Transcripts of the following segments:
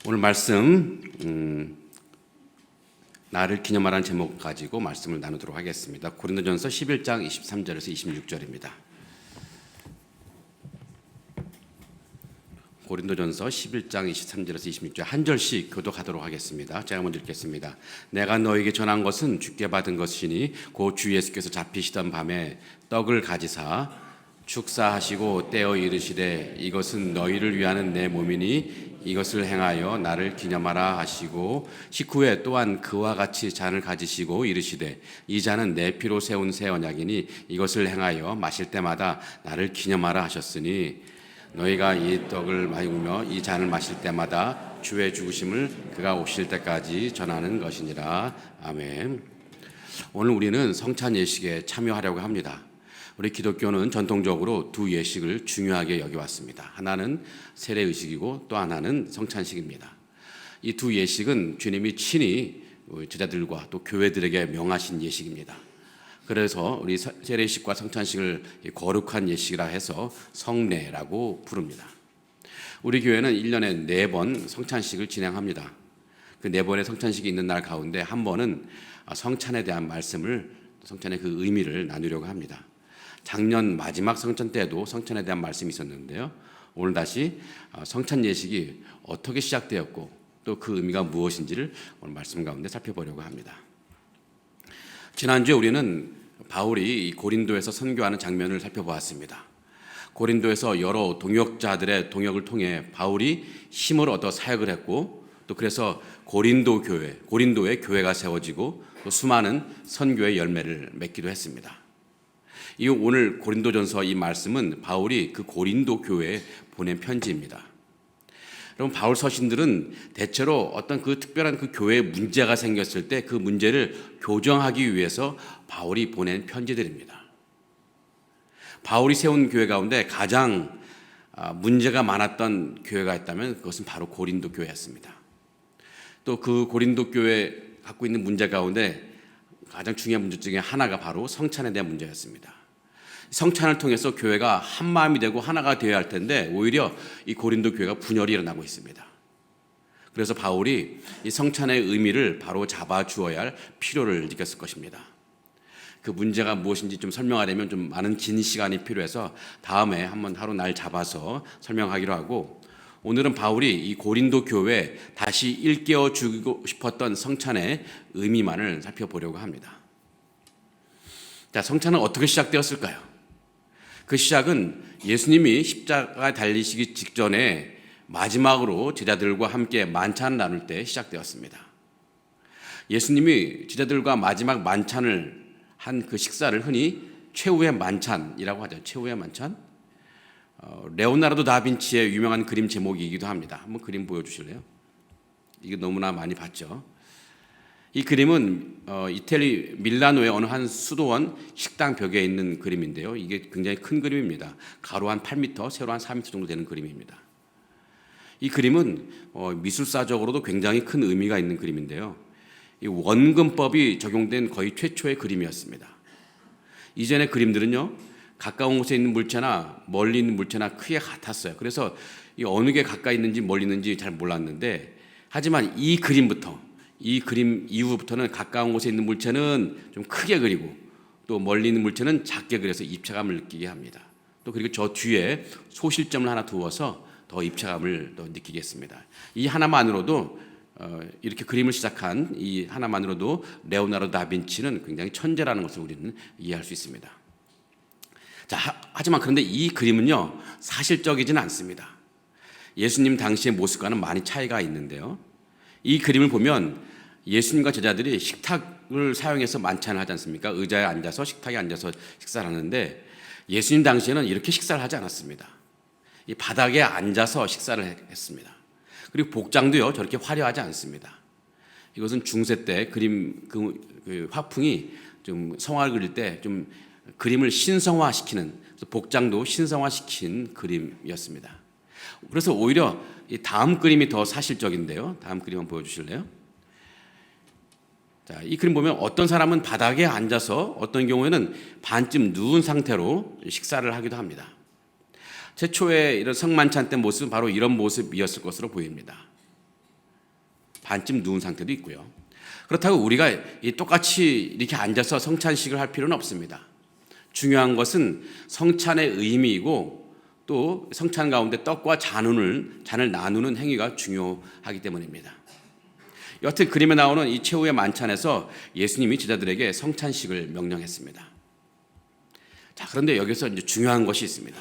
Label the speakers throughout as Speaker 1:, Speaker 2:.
Speaker 1: 오늘 말씀 나를 기념하라는 제목 가지고 말씀을 나누도록 하겠습니다. 고린도전서 11장 23절에서 26절입니다. 고린도전서 11장 23절에서 26절 한 절씩 교독하도록 하겠습니다. 제가 먼저 읽겠습니다. 내가 너에게 전한 것은 주께 받은 것이니 곧 주 예수께서 잡히시던 밤에 떡을 가지사 축사하시고 떼어 이르시되 이것은 너희를 위하는 내 몸이니 이것을 행하여 나를 기념하라 하시고 식후에 또한 그와 같이 잔을 가지시고 이르시되 이 잔은 내 피로 세운 새 언약이니 이것을 행하여 마실 때마다 나를 기념하라 하셨으니 너희가 이 떡을 먹으며 이 잔을 마실 때마다 주의 죽으심을 그가 오실 때까지 전하는 것이니라. 아멘. 오늘 우리는 성찬 예식에 참여하려고 합니다. 우리 기독교는 전통적으로 두 예식을 중요하게 여겨왔습니다. 하나는 세례의식이고 또 하나는 성찬식입니다. 이 두 예식은 주님이 친히 제자들과 또 교회들에게 명하신 예식입니다. 그래서 우리 세례식과 성찬식을 거룩한 예식이라 해서 성례라고 부릅니다. 우리 교회는 1년에 4번 성찬식을 진행합니다. 그 4번의 성찬식이 있는 날 가운데 한 번은 성찬에 대한 말씀을, 성찬의 그 의미를 나누려고 합니다. 작년 마지막 성찬 때도 성찬에 대한 말씀이 있었는데요. 오늘 다시 성찬 예식이 어떻게 시작되었고 또 그 의미가 무엇인지를 오늘 말씀 가운데 살펴보려고 합니다. 지난주에 우리는 바울이 고린도에서 선교하는 장면을 살펴보았습니다. 고린도에서 여러 동역자들의 동역을 통해 바울이 힘을 얻어 사역을 했고 또 그래서 고린도의 교회가 세워지고 또 수많은 선교의 열매를 맺기도 했습니다. 이 오늘 고린도전서 이 말씀은 바울이 그 고린도 교회에 보낸 편지입니다. 여러분, 바울 서신들은 대체로 어떤 그 특별한 그 교회에 문제가 생겼을 때 그 문제를 교정하기 위해서 바울이 보낸 편지들입니다. 바울이 세운 교회 가운데 가장 문제가 많았던 교회가 있다면 그것은 바로 고린도 교회였습니다. 또 그 고린도 교회 갖고 있는 문제 가운데 가장 중요한 문제 중에 하나가 바로 성찬에 대한 문제였습니다. 성찬을 통해서 교회가 한 마음이 되고 하나가 되어야 할 텐데 오히려 이 고린도 교회가 분열이 일어나고 있습니다. 그래서 바울이 이 성찬의 의미를 바로 잡아 주어야 할 필요를 느꼈을 것입니다. 그 문제가 무엇인지 좀 설명하려면 좀 많은 긴 시간이 필요해서 다음에 한번 하루 날 잡아서 설명하기로 하고, 오늘은 바울이 이 고린도 교회에 다시 일깨워 주고 싶었던 성찬의 의미만을 살펴보려고 합니다. 자, 성찬은 어떻게 시작되었을까요? 그 시작은 예수님이 십자가에 달리시기 직전에 마지막으로 제자들과 함께 만찬을 나눌 때 시작되었습니다. 예수님이 제자들과 마지막 만찬을 한 그 식사를 흔히 최후의 만찬이라고 하죠. 최후의 만찬. 레오나르도 다빈치의 유명한 그림 제목이기도 합니다. 한번 그림 보여주실래요? 이게 너무나 많이 봤죠. 이 그림은 이태리 밀라노의 어느 한 수도원 식당 벽에 있는 그림인데요. 이게 굉장히 큰 그림입니다. 가로 한 8m, 세로 한 4m 정도 되는 그림입니다. 이 그림은 미술사적으로도 굉장히 큰 의미가 있는 그림인데요. 이 원근법이 적용된 거의 최초의 그림이었습니다. 이전의 그림들은요, 가까운 곳에 있는 물체나 멀리 있는 물체나 크게 같았어요. 그래서 이 어느 게 가까이 있는지 멀리 있는지 잘 몰랐는데, 하지만 이 그림 이후부터는 가까운 곳에 있는 물체는 좀 크게 그리고 또 멀리 있는 물체는 작게 그려서 입체감을 느끼게 합니다. 또 그리고 저 뒤에 소실점을 하나 두어서 더 입체감을 더 느끼겠습니다. 이 하나만으로도 이렇게 그림을 시작한 이 하나만으로도 레오나르도 다빈치는 굉장히 천재라는 것을 우리는 이해할 수 있습니다. 자, 하지만 그런데 이 그림은요, 사실적이지는 않습니다. 예수님 당시의 모습과는 많이 차이가 있는데요. 이 그림을 보면 예수님과 제자들이 식탁을 사용해서 만찬을 하지 않습니까? 의자에 앉아서 식탁에 앉아서 식사를 하는데 예수님 당시에는 이렇게 식사를 하지 않았습니다. 이 바닥에 앉아서 식사를 했습니다. 그리고 복장도요, 저렇게 화려하지 않습니다. 이것은 중세 때 그림 그 화풍이 좀 성화를 그릴 때 좀 그림을 신성화시키는, 복장도 신성화시킨 그림이었습니다. 그래서 오히려 이 다음 그림이 더 사실적인데요. 다음 그림 한번 보여주실래요? 자, 이 그림 보면 어떤 사람은 바닥에 앉아서 어떤 경우에는 반쯤 누운 상태로 식사를 하기도 합니다. 최초의 이런 성만찬 때 모습은 바로 이런 모습이었을 것으로 보입니다. 반쯤 누운 상태도 있고요. 그렇다고 우리가 똑같이 이렇게 앉아서 성찬식을 할 필요는 없습니다. 중요한 것은 성찬의 의미이고 또 성찬 가운데 떡과 잔을 나누는 행위가 중요하기 때문입니다. 여튼 그림에 나오는 이 최후의 만찬에서 예수님이 제자들에게 성찬식을 명령했습니다. 자, 그런데 여기서 이제 중요한 것이 있습니다.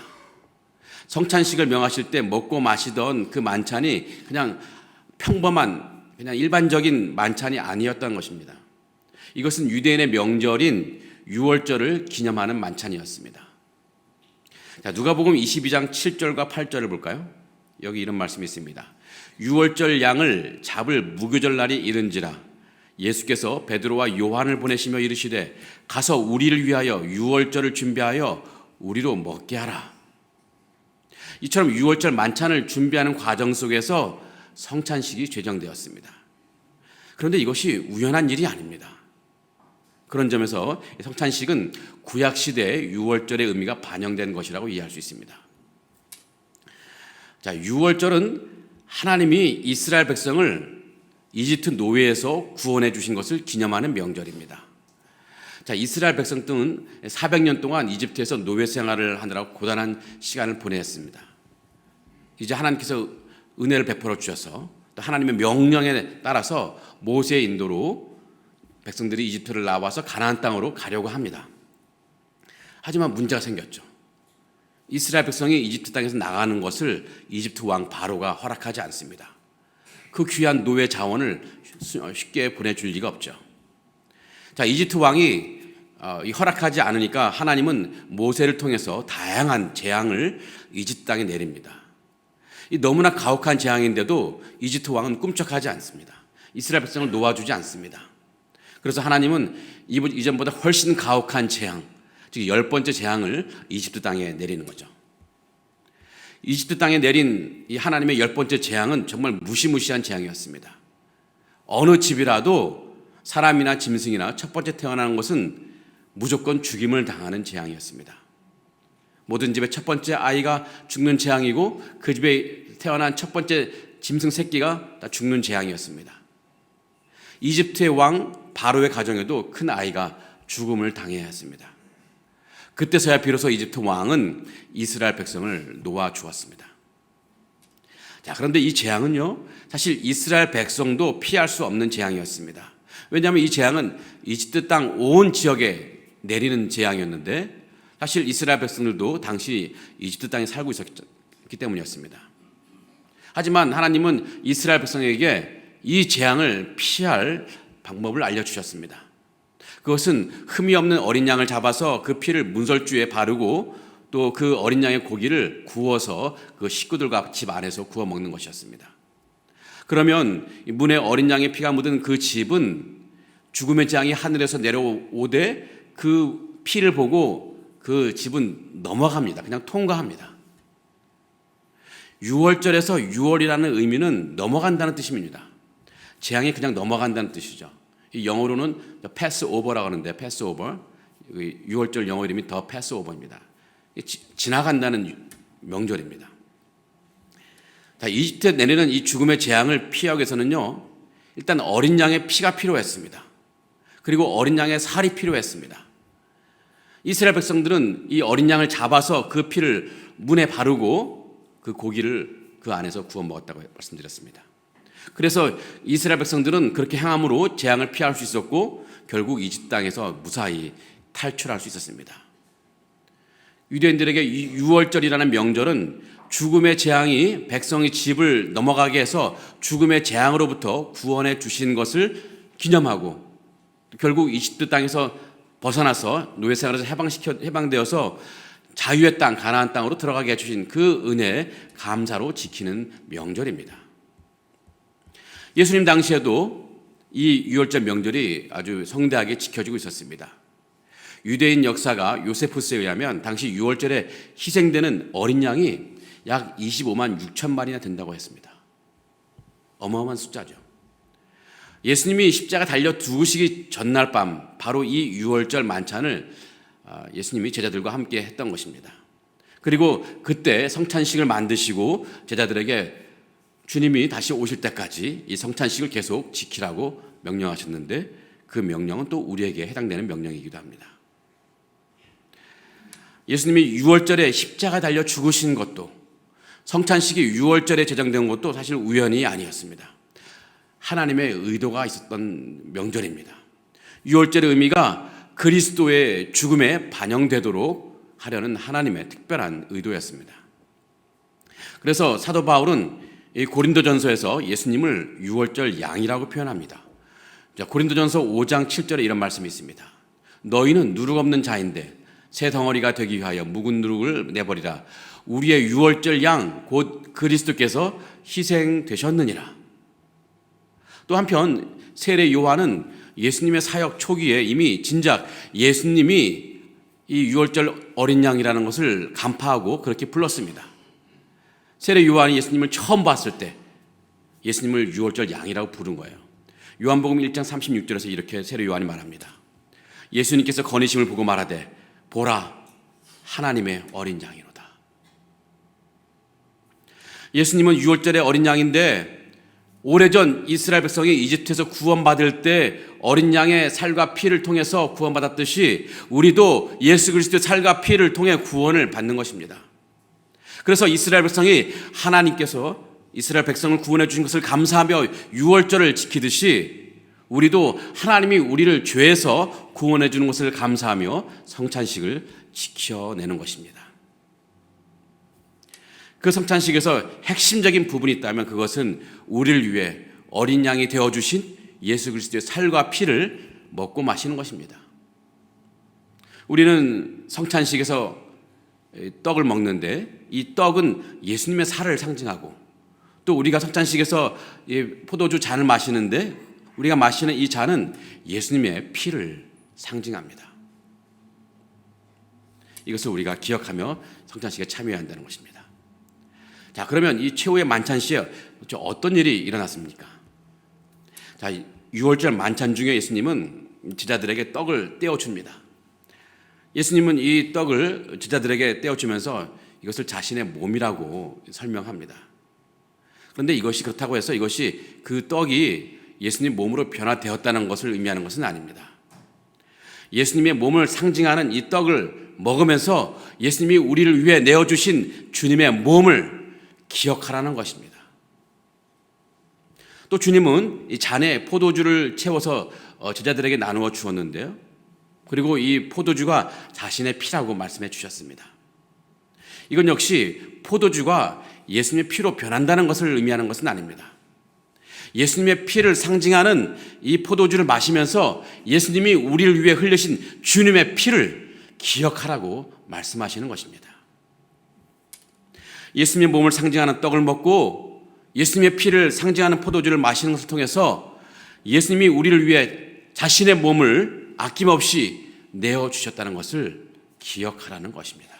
Speaker 1: 성찬식을 명하실 때 먹고 마시던 그 만찬이 그냥 평범한 그냥 일반적인 만찬이 아니었던 것입니다. 이것은 유대인의 명절인 유월절을 기념하는 만찬이었습니다. 자, 누가복음 22장 7절과 8절을 볼까요? 여기 이런 말씀이 있습니다. 유월절 양을 잡을 무교절 날이 이른지라 예수께서 베드로와 요한을 보내시며 이르시되 가서 우리를 위하여 유월절을 준비하여 우리로 먹게 하라. 이처럼 유월절 만찬을 준비하는 과정 속에서 성찬식이 제정되었습니다. 그런데 이것이 우연한 일이 아닙니다. 그런 점에서 성찬식은 구약시대의 유월절의 의미가 반영된 것이라고 이해할 수 있습니다. 자, 유월절은 하나님이 이스라엘 백성을 이집트 노예에서 구원해 주신 것을 기념하는 명절입니다. 자, 이스라엘 백성들은 400년 동안 이집트에서 노예 생활을 하느라고 고단한 시간을 보냈습니다. 이제 하나님께서 은혜를 베풀어 주셔서 또 하나님의 명령에 따라서 모세의 인도로 백성들이 이집트를 나와서 가나안 땅으로 가려고 합니다. 하지만 문제가 생겼죠. 이스라엘 백성이 이집트 땅에서 나가는 것을 이집트 왕 바로가 허락하지 않습니다. 그 귀한 노예 자원을 쉽게 보내줄 리가 없죠. 자, 이집트 왕이 허락하지 않으니까 하나님은 모세를 통해서 다양한 재앙을 이집트 땅에 내립니다. 이 너무나 가혹한 재앙인데도 이집트 왕은 꿈쩍하지 않습니다. 이스라엘 백성을 놓아주지 않습니다. 그래서 하나님은 이전보다 훨씬 가혹한 재앙, 즉 10번째 재앙을 이집트 땅에 내리는 거죠. 이집트 땅에 내린 이 하나님의 10번째 재앙은 정말 무시무시한 재앙이었습니다. 어느 집이라도 사람이나 짐승이나 첫 번째 태어나는 것은 무조건 죽임을 당하는 재앙이었습니다. 모든 집의 첫 번째 아이가 죽는 재앙이고 그 집에 태어난 첫 번째 짐승 새끼가 다 죽는 재앙이었습니다. 이집트의 왕 바로의 가정에도 큰 아이가 죽음을 당해야 했습니다. 그때서야 비로소 이집트 왕은 이스라엘 백성을 놓아 주었습니다. 자, 그런데 이 재앙은요, 사실 이스라엘 백성도 피할 수 없는 재앙이었습니다. 왜냐하면 이 재앙은 이집트 땅 온 지역에 내리는 재앙이었는데 사실 이스라엘 백성들도 당시 이집트 땅에 살고 있었기 때문이었습니다. 하지만 하나님은 이스라엘 백성에게 이 재앙을 피할 방법을 알려주셨습니다. 그것은 흠이 없는 어린 양을 잡아서 그 피를 문설주에 바르고 또 그 어린 양의 고기를 구워서 그 식구들과 집 안에서 구워 먹는 것이었습니다. 그러면 문에 어린 양의 피가 묻은 그 집은 죽음의 재앙이 하늘에서 내려오되 그 피를 보고 그 집은 넘어갑니다. 그냥 통과합니다. 6월절에서 6월이라는 의미는 넘어간다는 뜻입니다. 재앙이 그냥 넘어간다는 뜻이죠. 영어로는 패스오버라고 하는데 패스오버, 6월절 영어 이름이 더 패스오버입니다. 지나간다는 명절입니다. 자, 이집트에 내리는 이 죽음의 재앙을 피하기 위해서는요, 일단 어린 양의 피가 필요했습니다. 그리고 어린 양의 살이 필요했습니다. 이스라엘 백성들은 이 어린 양을 잡아서 그 피를 문에 바르고 그 고기를 그 안에서 구워 먹었다고 말씀드렸습니다. 그래서 이스라엘 백성들은 그렇게 행함으로 재앙을 피할 수 있었고 결국 이집트 땅에서 무사히 탈출할 수 있었습니다. 유대인들에게 이 유월절이라는 명절은 죽음의 재앙이 백성의 집을 넘어가게 해서 죽음의 재앙으로부터 구원해 주신 것을 기념하고 결국 이집트 땅에서 벗어나서 노예 생활에서 해방되어서 자유의 땅 가나안 땅으로 들어가게 해주신 그 은혜에 감사로 지키는 명절입니다. 예수님 당시에도 이 유월절 명절이 아주 성대하게 지켜지고 있었습니다. 유대인 역사가 요세푸스에 의하면 당시 유월절에 희생되는 어린 양이 약 25만 6천 마리나 된다고 했습니다. 어마어마한 숫자죠. 예수님이 십자가 달려 죽으시기 전날 밤 바로 이 유월절 만찬을 예수님이 제자들과 함께 했던 것입니다. 그리고 그때 성찬식을 만드시고 제자들에게 주님이 다시 오실 때까지 이 성찬식을 계속 지키라고 명령하셨는데 그 명령은 또 우리에게 해당되는 명령이기도 합니다. 예수님이 유월절에 십자가 달려 죽으신 것도, 성찬식이 유월절에 제정된 것도 사실 우연이 아니었습니다. 하나님의 의도가 있었던 명절입니다. 유월절의 의미가 그리스도의 죽음에 반영되도록 하려는 하나님의 특별한 의도였습니다. 그래서 사도 바울은 이 고린도전서에서 예수님을 유월절 양이라고 표현합니다. 고린도전서 5장 7절에 이런 말씀이 있습니다. 너희는 누룩 없는 자인데 새 덩어리가 되기 위하여 묵은 누룩을 내버리라. 우리의 유월절 양 곧 그리스도께서 희생되셨느니라. 또 한편 세례 요한은 예수님의 사역 초기에 이미 진작 예수님이 이 유월절 어린 양이라는 것을 간파하고 그렇게 불렀습니다. 세례 요한이 예수님을 처음 봤을 때 예수님을 유월절 양이라고 부른 거예요. 요한복음 1장 36절에서 이렇게 세례 요한이 말합니다. 예수님께서 거니심을 보고 말하되 보라 하나님의 어린 양이로다. 예수님은 유월절의 어린 양인데 오래전 이스라엘 백성이 이집트에서 구원받을 때 어린 양의 살과 피를 통해서 구원받았듯이 우리도 예수 그리스도의 살과 피를 통해 구원을 받는 것입니다. 그래서 이스라엘 백성이 하나님께서 이스라엘 백성을 구원해 주신 것을 감사하며 유월절을 지키듯이 우리도 하나님이 우리를 죄에서 구원해 주는 것을 감사하며 성찬식을 지켜내는 것입니다. 그 성찬식에서 핵심적인 부분이 있다면 그것은 우리를 위해 어린 양이 되어주신 예수 그리스도의 살과 피를 먹고 마시는 것입니다. 우리는 성찬식에서 떡을 먹는데 이 떡은 예수님의 살을 상징하고 또 우리가 성찬식에서 포도주 잔을 마시는데 우리가 마시는 이 잔은 예수님의 피를 상징합니다. 이것을 우리가 기억하며 성찬식에 참여해야 한다는 것입니다. 자, 그러면 이 최후의 만찬 시에 어떤 일이 일어났습니까? 자, 6월절 만찬 중에 예수님은 제자들에게 떡을 떼어줍니다. 예수님은 이 떡을 제자들에게 떼어주면서 이것을 자신의 몸이라고 설명합니다. 그런데 이것이 그렇다고 해서 이것이 그 떡이 예수님 몸으로 변화되었다는 것을 의미하는 것은 아닙니다. 예수님의 몸을 상징하는 이 떡을 먹으면서 예수님이 우리를 위해 내어주신 주님의 몸을 기억하라는 것입니다. 또 주님은 이 잔에 포도주를 채워서 제자들에게 나누어 주었는데요. 그리고 이 포도주가 자신의 피라고 말씀해 주셨습니다. 이건 역시 포도주가 예수님의 피로 변한다는 것을 의미하는 것은 아닙니다. 예수님의 피를 상징하는 이 포도주를 마시면서 예수님이 우리를 위해 흘리신 주님의 피를 기억하라고 말씀하시는 것입니다. 예수님의 몸을 상징하는 떡을 먹고 예수님의 피를 상징하는 포도주를 마시는 것을 통해서 예수님이 우리를 위해 자신의 몸을 아낌없이 내어주셨다는 것을 기억하라는 것입니다.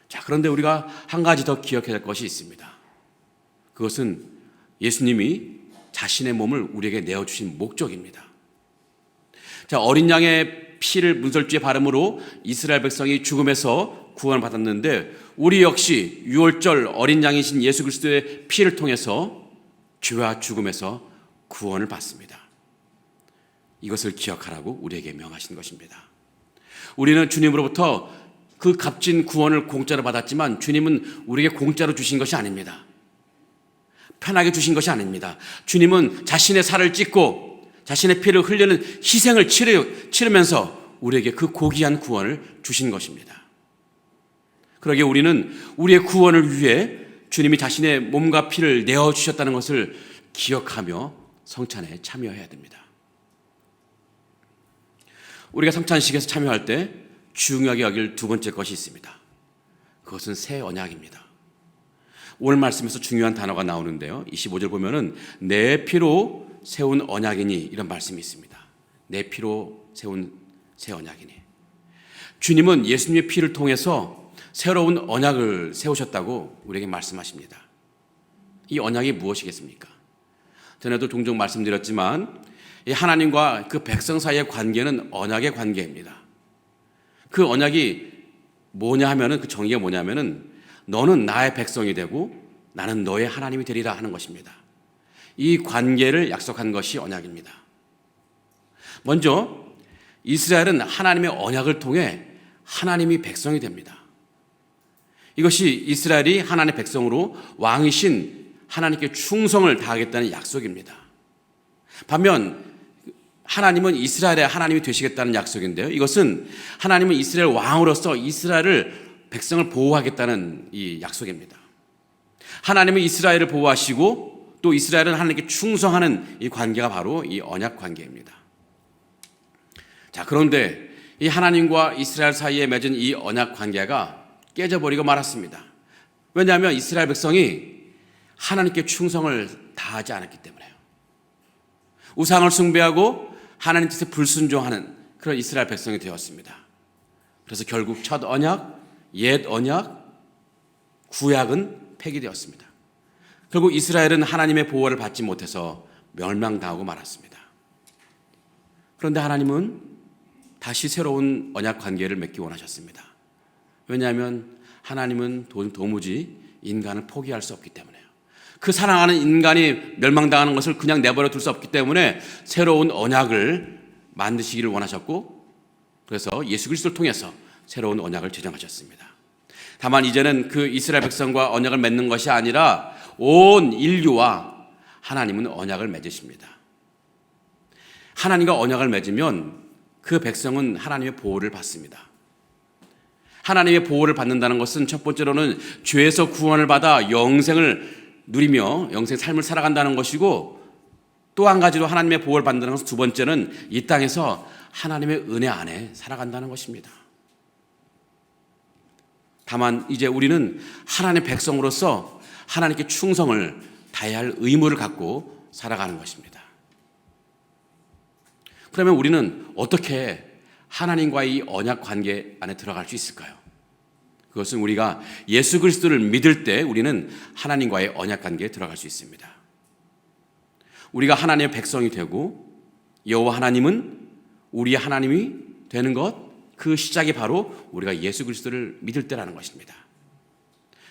Speaker 1: 자, 그런데 우리가 한 가지 더 기억해야 할 것이 있습니다. 그것은 예수님이 자신의 몸을 우리에게 내어주신 목적입니다. 자, 어린 양의 피를 문설주에 바름으로 이스라엘 백성이 죽음에서 구원을 받았는데 우리 역시 유월절 어린 양이신 예수 그리스도의 피를 통해서 죄와 죽음에서 구원을 받습니다. 이것을 기억하라고 우리에게 명하신 것입니다. 우리는 주님으로부터 그 값진 구원을 공짜로 받았지만 주님은 우리에게 공짜로 주신 것이 아닙니다. 편하게 주신 것이 아닙니다. 주님은 자신의 살을 찢고 자신의 피를 흘리는 희생을 치르면서 우리에게 그 고귀한 구원을 주신 것입니다. 그러기에 우리는 우리의 구원을 위해 주님이 자신의 몸과 피를 내어주셨다는 것을 기억하며 성찬에 참여해야 됩니다. 우리가 성찬식에서 참여할 때 중요하게 여길 두 번째 것이 있습니다. 그것은 새 언약입니다. 오늘 말씀에서 중요한 단어가 나오는데요. 25절 보면은 내 피로 세운 언약이니 이런 말씀이 있습니다. 내 피로 세운 새 언약이니. 주님은 예수님의 피를 통해서 새로운 언약을 세우셨다고 우리에게 말씀하십니다. 이 언약이 무엇이겠습니까? 전에도 종종 말씀드렸지만 하나님과 그 백성 사이의 관계는 언약의 관계입니다. 그 언약이 뭐냐 하면은 그 정의가 뭐냐면은 너는 나의 백성이 되고 나는 너의 하나님이 되리라 하는 것입니다. 이 관계를 약속한 것이 언약입니다. 먼저 이스라엘은 하나님의 언약을 통해 하나님이 백성이 됩니다. 이것이 이스라엘이 하나님의 백성으로 왕이신 하나님께 충성을 다하겠다는 약속입니다. 반면 하나님은 이스라엘의 하나님이 되시겠다는 약속인데요. 이것은 하나님은 이스라엘 왕으로서 이스라엘을 백성을 보호하겠다는 이 약속입니다. 하나님은 이스라엘을 보호하시고 또 이스라엘은 하나님께 충성하는 이 관계가 바로 이 언약 관계입니다. 자, 그런데 이 하나님과 이스라엘 사이에 맺은 이 언약 관계가 깨져버리고 말았습니다. 왜냐하면 이스라엘 백성이 하나님께 충성을 다하지 않았기 때문에요. 우상을 숭배하고 하나님 뜻에 불순종하는 그런 이스라엘 백성이 되었습니다. 그래서 결국 첫 언약, 옛 언약, 구약은 폐기되었습니다. 결국 이스라엘은 하나님의 보호를 받지 못해서 멸망당하고 말았습니다. 그런데 하나님은 다시 새로운 언약 관계를 맺기 원하셨습니다. 왜냐하면 하나님은 도무지 인간을 포기할 수 없기 때문에요. 그 사랑하는 인간이 멸망당하는 것을 그냥 내버려 둘 수 없기 때문에 새로운 언약을 만드시기를 원하셨고, 그래서 예수 그리스도를 통해서 새로운 언약을 제정하셨습니다. 다만 이제는 그 이스라엘 백성과 언약을 맺는 것이 아니라 온 인류와 하나님은 언약을 맺으십니다. 하나님과 언약을 맺으면 그 백성은 하나님의 보호를 받습니다. 하나님의 보호를 받는다는 것은 첫 번째로는 죄에서 구원을 받아 영생을 누리며 영생 삶을 살아간다는 것이고, 또 한 가지로 하나님의 보호를 받는다는 것은 두 번째는 이 땅에서 하나님의 은혜 안에 살아간다는 것입니다. 다만 이제 우리는 하나님의 백성으로서 하나님께 충성을 다해야 할 의무를 갖고 살아가는 것입니다. 그러면 우리는 어떻게 하나님과의 이 언약 관계 안에 들어갈 수 있을까요? 그것은 우리가 예수 그리스도를 믿을 때 우리는 하나님과의 언약 관계에 들어갈 수 있습니다. 우리가 하나님의 백성이 되고 여호와 하나님은 우리의 하나님이 되는 것, 그 시작이 바로 우리가 예수 그리스도를 믿을 때라는 것입니다.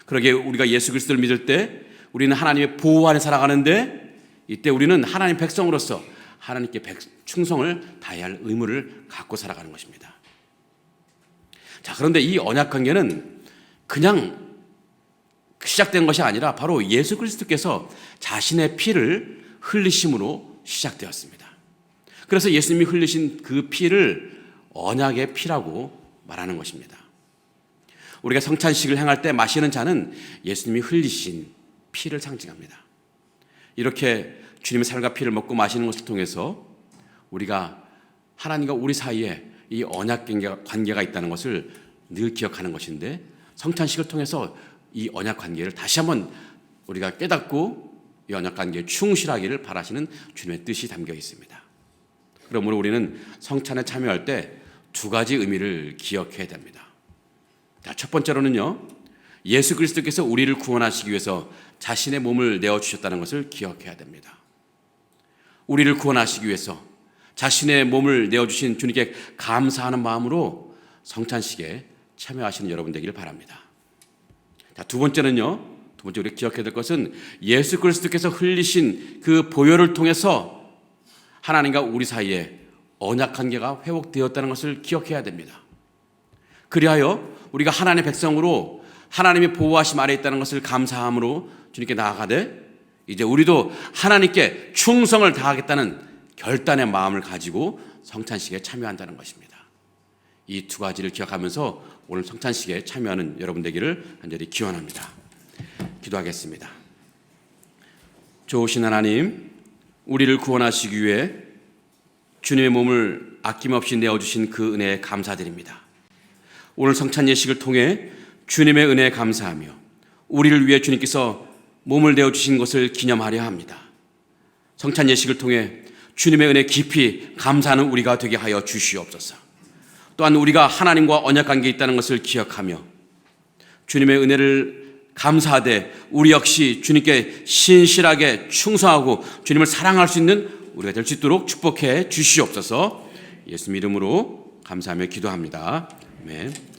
Speaker 1: 그러게 우리가 예수 그리스도를 믿을 때 우리는 하나님의 보호 안에 살아가는데, 이때 우리는 하나님 백성으로서 하나님께 충성을 다해야 할 의무를 갖고 살아가는 것입니다. 자, 그런데 이 언약 관계는 그냥 시작된 것이 아니라 바로 예수 그리스도께서 자신의 피를 흘리심으로 시작되었습니다. 그래서 예수님이 흘리신 그 피를 언약의 피라고 말하는 것입니다. 우리가 성찬식을 행할 때 마시는 잔은 예수님이 흘리신 피를 상징합니다. 이렇게 주님의 살과 피를 먹고 마시는 것을 통해서 우리가 하나님과 우리 사이에 이 언약 관계가 있다는 것을 늘 기억하는 것인데, 성찬식을 통해서 이 언약 관계를 다시 한번 우리가 깨닫고 이 언약 관계에 충실하기를 바라시는 주님의 뜻이 담겨 있습니다. 그러므로 우리는 성찬에 참여할 때 두 가지 의미를 기억해야 됩니다. 자, 첫 번째로는요, 예수 그리스도께서 우리를 구원하시기 위해서 자신의 몸을 내어주셨다는 것을 기억해야 됩니다. 우리를 구원하시기 위해서 자신의 몸을 내어주신 주님께 감사하는 마음으로 성찬식에 참여하시는 여러분 되기를 바랍니다. 자, 두 번째는요, 우리가 기억해야 될 것은 예수 그리스도께서 흘리신 그 보혈을 통해서 하나님과 우리 사이에 언약 관계가 회복되었다는 것을 기억해야 됩니다. 그리하여 우리가 하나님의 백성으로 하나님의 보호하심 아래 있다는 것을 감사함으로 주님께 나아가되, 이제 우리도 하나님께 충성을 다하겠다는 결단의 마음을 가지고 성찬식에 참여한다는 것입니다. 이 두 가지를 기억하면서 오늘 성찬식에 참여하는 여러분 되기를 간절히 기원합니다. 기도하겠습니다. 좋으신 하나님, 우리를 구원하시기 위해 주님의 몸을 아낌없이 내어주신 그 은혜에 감사드립니다. 오늘 성찬 예식을 통해 주님의 은혜에 감사하며 우리를 위해 주님께서 몸을 내어주신 것을 기념하려 합니다. 성찬 예식을 통해 주님의 은혜에 깊이 감사하는 우리가 되게 하여 주시옵소서. 또한 우리가 하나님과 언약관계에 있다는 것을 기억하며 주님의 은혜를 감사하되 우리 역시 주님께 신실하게 충성하고 주님을 사랑할 수 있는 우리가 될 수 있도록 축복해 주시옵소서. 예수님 이름으로 감사하며 기도합니다. 아멘.